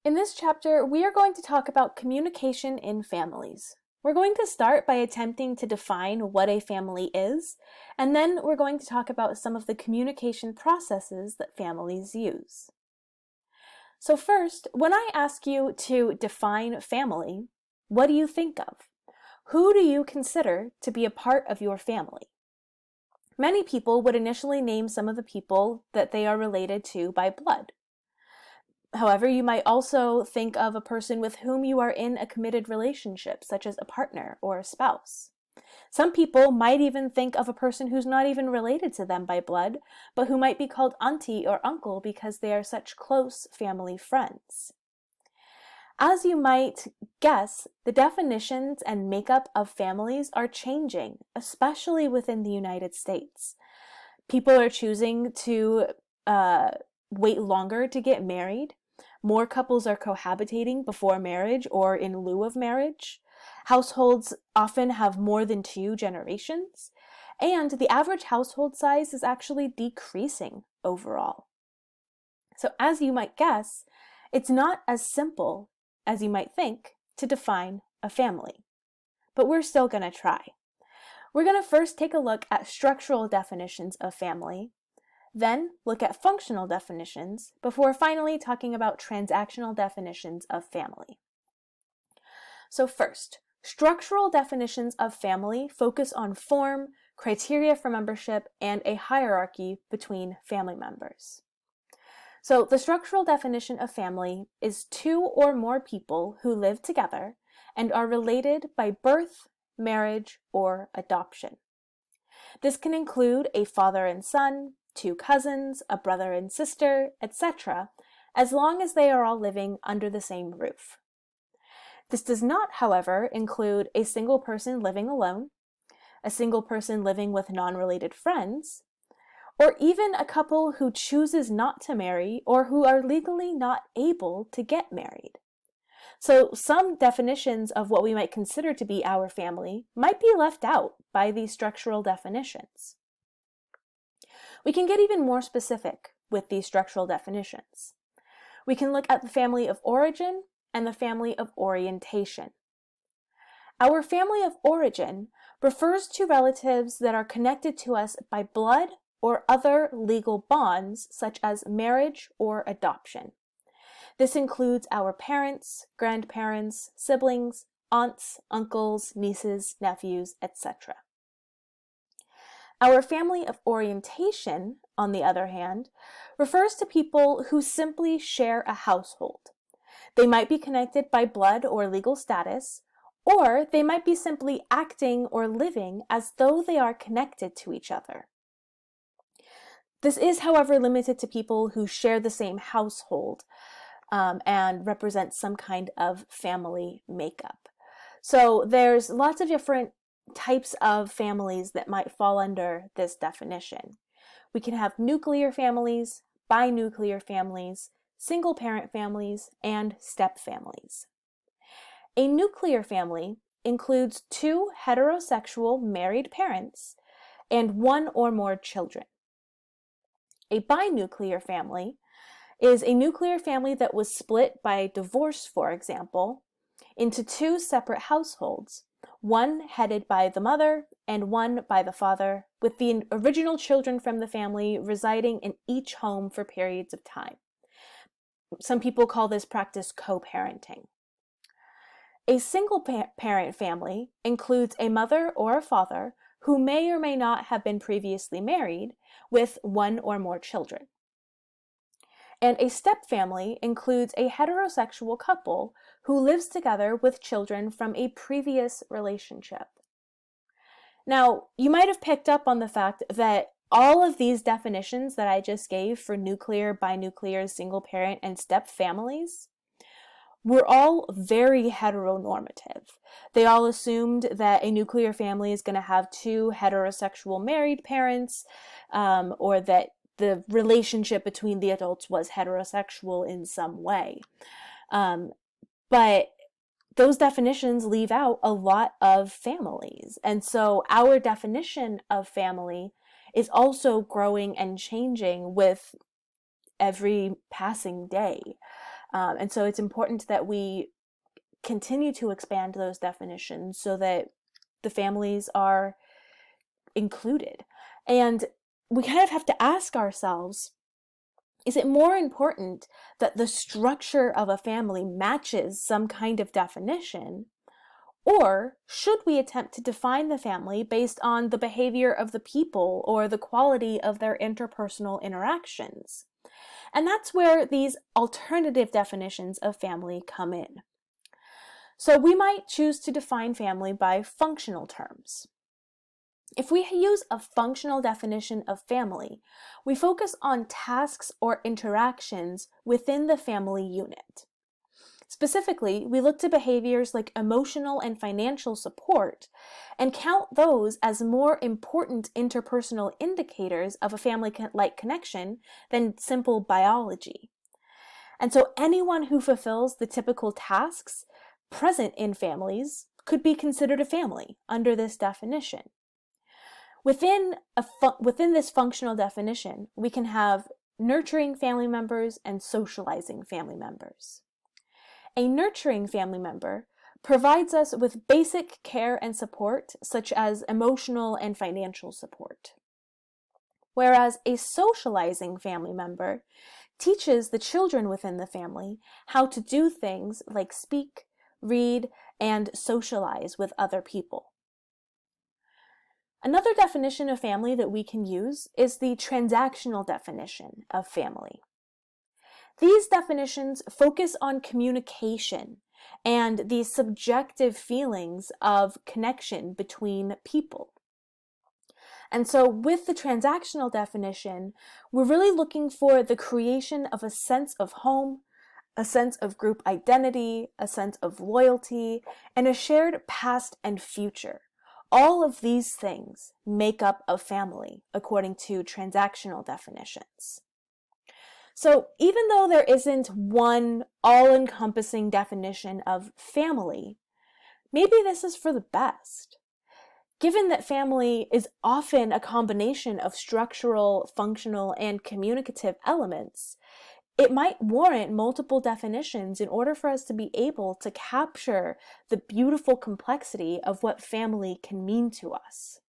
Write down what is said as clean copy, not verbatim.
In this chapter, we are going to talk about communication in families. We're going to start by attempting to define what a family is, and then we're going to talk about some of the communication processes that families use. So first, when I ask you to define family, what do you think of? Who do you consider to be a part of your family? Many people would initially name some of the people that they are related to by blood. However, you might also think of a person with whom you are in a committed relationship, such as a partner or a spouse. Some people might even think of a person who's not even related to them by blood, but who might be called auntie or uncle because they are such close family friends. As you might guess, the definitions and makeup of families are changing, especially within the United States. People are choosing to wait longer to get married. More couples are cohabitating before marriage or in lieu of marriage. Households often have more than 2 generations, and the average household size is actually decreasing overall. So as you might guess, it's not as simple as you might think to define a family, but we're still going to try. We're going to first take a look at structural definitions of family, then look at functional definitions, before finally talking about transactional definitions of family. So first, structural definitions of family focus on form, criteria for membership, and a hierarchy between family members. So the structural definition of family is 2 or more people who live together and are related by birth, marriage, or adoption. This can include a father and son, 2 cousins, a brother and sister, etc., as long as they are all living under the same roof. This does not, however, include a single person living alone, a single person living with non-related friends, or even a couple who chooses not to marry or who are legally not able to get married. So some definitions of what we might consider to be our family might be left out by these structural definitions. We can get even more specific with these structural definitions. We can look at the family of origin and the family of orientation. Our family of origin refers to relatives that are connected to us by blood or other legal bonds such as marriage or adoption. This includes our parents, grandparents, siblings, aunts, uncles, nieces, nephews, etc. Our family of orientation, on the other hand, refers to people who simply share a household. They might be connected by blood or legal status, or they might be simply acting or living as though they are connected to each other. This is, however, limited to people who share the same household and represent some kind of family makeup. So there's lots of different types of families that might fall under this definition. We can have nuclear families, binuclear families, single-parent families, and step families. A nuclear family includes 2 heterosexual married parents and 1 or more children. A binuclear family is a nuclear family that was split by divorce, for example, into 2 separate households, one headed by the mother and one by the father, with the original children from the family residing in each home for periods of time. Some people call this practice co-parenting. A single-parent family includes a mother or a father who may or may not have been previously married with 1 or more children. And a step family includes a heterosexual couple who lives together with children from a previous relationship. Now, you might have picked up on the fact that all of these definitions that I just gave for nuclear, binuclear, single parent, and step families were all very heteronormative. They all assumed that a nuclear family is going to have 2 heterosexual married parents, or that the relationship between the adults was heterosexual in some way. But those definitions leave out a lot of families. And so our definition of family is also growing and changing with every passing day. And so it's important that we continue to expand those definitions so that the families are included. And we kind of have to ask ourselves, is it more important that the structure of a family matches some kind of definition, or should we attempt to define the family based on the behavior of the people or the quality of their interpersonal interactions? And that's where these alternative definitions of family come in. So we might choose to define family by functional terms. If we use a functional definition of family, we focus on tasks or interactions within the family unit. Specifically, we look to behaviors like emotional and financial support and count those as more important interpersonal indicators of a family-like connection than simple biology. And so anyone who fulfills the typical tasks present in families could be considered a family under this definition. Within this functional definition, we can have nurturing family members and socializing family members. A nurturing family member provides us with basic care and support, such as emotional and financial support. Whereas a socializing family member teaches the children within the family how to do things like speak, read, and socialize with other people. Another definition of family that we can use is the transactional definition of family. These definitions focus on communication and the subjective feelings of connection between people. And so with the transactional definition, we're really looking for the creation of a sense of home, a sense of group identity, a sense of loyalty, and a shared past and future. All of these things make up a family according to transactional definitions. So even though there isn't one all-encompassing definition of family, maybe this is for the best. Given that family is often a combination of structural, functional, and communicative elements, it might warrant multiple definitions in order for us to be able to capture the beautiful complexity of what family can mean to us.